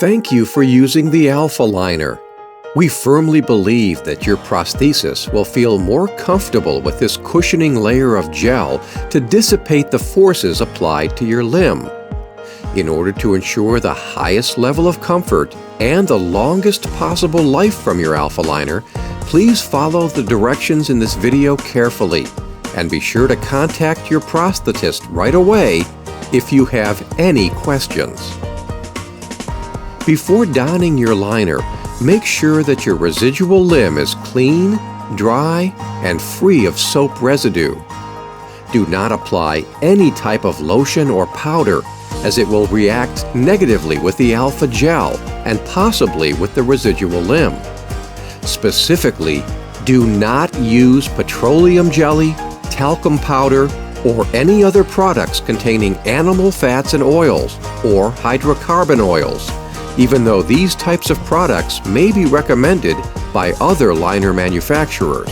Thank you for using the Alpha Liner. We firmly believe that your prosthesis will feel more comfortable with this cushioning layer of gel to dissipate the forces applied to your limb. In order to ensure the highest level of comfort and the longest possible life from your Alpha Liner, please follow the directions in this video carefully and be sure to contact your prosthetist right away if you have any questions. Before donning your liner, make sure that your residual limb is clean, dry, and free of soap residue. Do not apply any type of lotion or powder, as it will react negatively with the alpha gel and possibly with the residual limb. Specifically, do not use petroleum jelly, talcum powder, or any other products containing animal fats and oils or hydrocarbon oils, even though these types of products may be recommended by other liner manufacturers.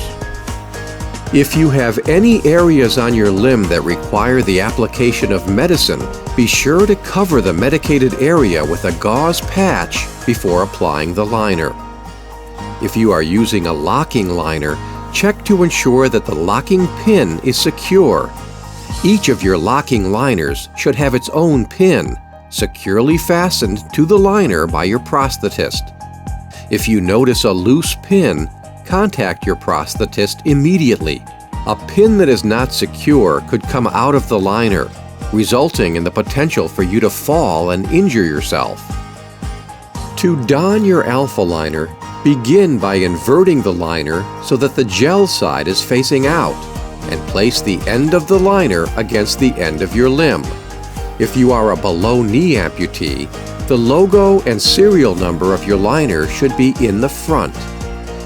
If you have any areas on your limb that require the application of medicine, be sure to cover the medicated area with a gauze patch before applying the liner. If you are using a locking liner, check to ensure that the locking pin is secure. Each of your locking liners should have its own pin, securely fastened to the liner by your prosthetist. If you notice a loose pin, contact your prosthetist immediately. A pin that is not secure could come out of the liner, resulting in the potential for you to fall and injure yourself. To don your Alpha Liner, begin by inverting the liner so that the gel side is facing out, and place the end of the liner against the end of your limb. If you are a below-knee amputee, the logo and serial number of your liner should be in the front.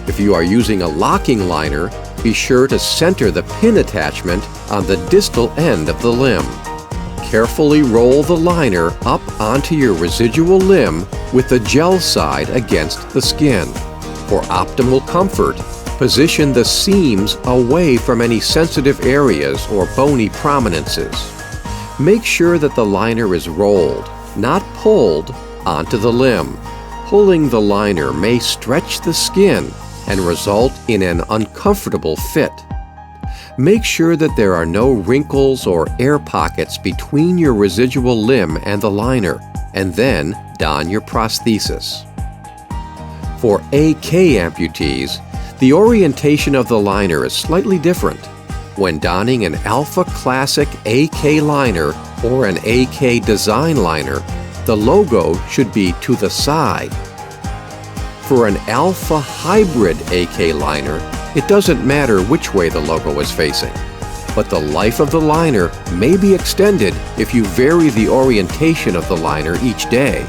If you are using a locking liner, be sure to center the pin attachment on the distal end of the limb. Carefully roll the liner up onto your residual limb with the gel side against the skin. For optimal comfort, position the seams away from any sensitive areas or bony prominences. Make sure that the liner is rolled, not pulled, onto the limb. Pulling the liner may stretch the skin and result in an uncomfortable fit. Make sure that there are no wrinkles or air pockets between your residual limb and the liner, and then don your prosthesis. For AK amputees, the orientation of the liner is slightly different. When donning an Alpha Classic AK liner or an AK Design liner, the logo should be to the side. For an Alpha Hybrid AK liner, it doesn't matter which way the logo is facing, but the life of the liner may be extended if you vary the orientation of the liner each day.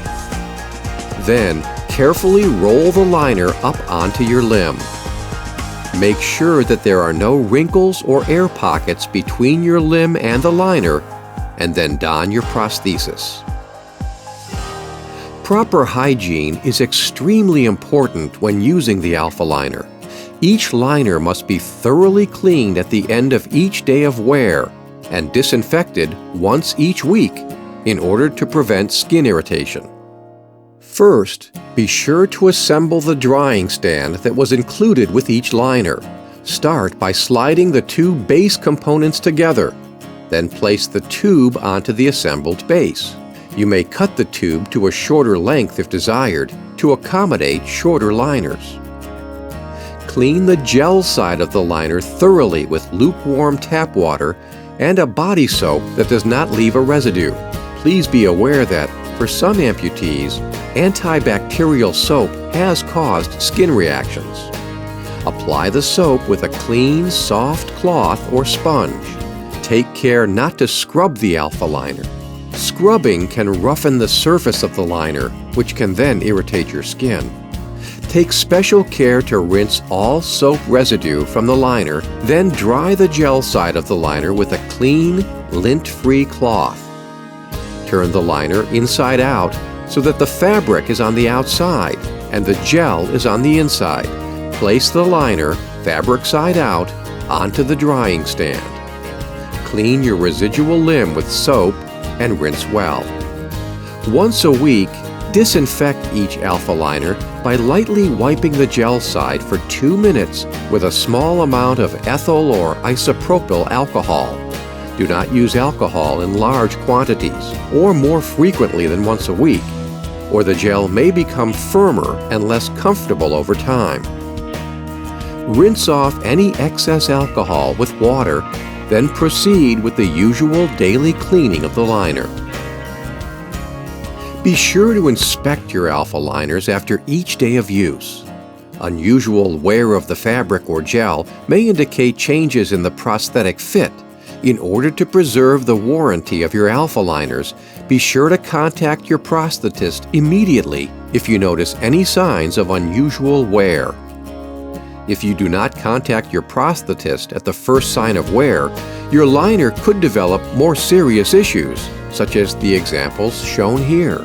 Then, carefully roll the liner up onto your limb. Make sure that there are no wrinkles or air pockets between your limb and the liner, and then don your prosthesis. Proper hygiene is extremely important when using the Alpha Liner. Each liner must be thoroughly cleaned at the end of each day of wear and disinfected once each week in order to prevent skin irritation. First, be sure to assemble the drying stand that was included with each liner. Start by sliding the two base components together. Then place the tube onto the assembled base. You may cut the tube to a shorter length if desired to accommodate shorter liners. Clean the gel side of the liner thoroughly with lukewarm tap water and a body soap that does not leave a residue. Please be aware that, for some amputees, antibacterial soap has caused skin reactions. Apply the soap with a clean, soft cloth or sponge. Take care not to scrub the Alpha Liner. Scrubbing can roughen the surface of the liner, which can then irritate your skin. Take special care to rinse all soap residue from the liner, then dry the gel side of the liner with a clean, lint-free cloth. Turn the liner inside out so that the fabric is on the outside and the gel is on the inside. Place the liner, fabric side out, onto the drying stand. Clean your residual limb with soap and rinse well. Once a week, Disinfect each alpha liner by lightly wiping the gel side for 2 minutes with a small amount of ethyl or isopropyl alcohol. Do not use alcohol in large quantities or more frequently than once a week, or the gel may become firmer and less comfortable over time. Rinse off any excess alcohol with water, then proceed with the usual daily cleaning of the liner. Be sure to inspect your alpha liners after each day of use. Unusual wear of the fabric or gel may indicate changes in the prosthetic fit. In order to preserve the warranty of your alpha liners, be sure to contact your prosthetist immediately if you notice any signs of unusual wear. If you do not contact your prosthetist at the first sign of wear, your liner could develop more serious issues, such as the examples shown here.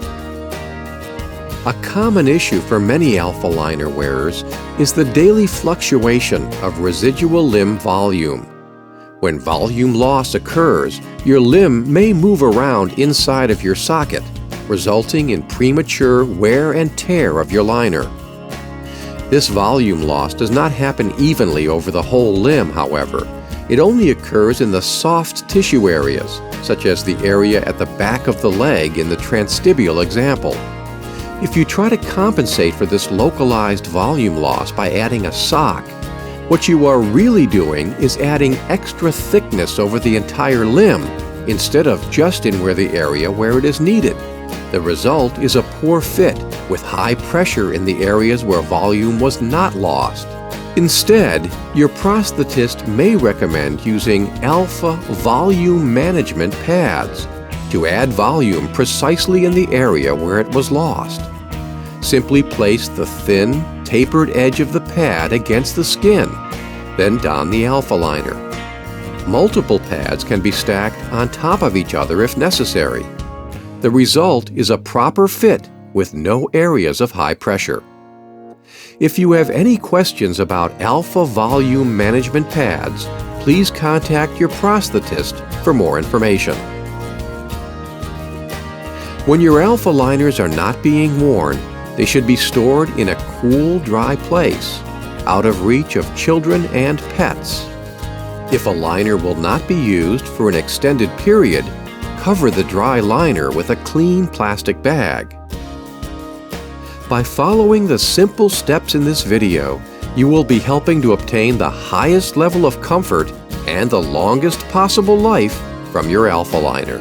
A common issue for many alpha liner wearers is the daily fluctuation of residual limb volume. When volume loss occurs, your limb may move around inside of your socket, resulting in premature wear and tear of your liner. This volume loss does not happen evenly over the whole limb, however. It only occurs in the soft tissue areas, such as the area at the back of the leg in the transtibial example. If you try to compensate for this localized volume loss by adding a sock, what you are really doing is adding extra thickness over the entire limb instead of just in the area where it is needed. The result is a poor fit with high pressure in the areas where volume was not lost. Instead, your prosthetist may recommend using alpha volume management pads to add volume precisely in the area where it was lost. Simply place the thin, tapered edge of the pad against the skin, then don the alpha liner. Multiple pads can be stacked on top of each other if necessary. The result is a proper fit with no areas of high pressure. If you have any questions about alpha volume management pads, please contact your prosthetist for more information. When your alpha liners are not being worn, they should be stored in a cool, dry place, out of reach of children and pets. If a liner will not be used for an extended period, cover the dry liner with a clean plastic bag. By following the simple steps in this video, you will be helping to obtain the highest level of comfort and the longest possible life from your alpha liner.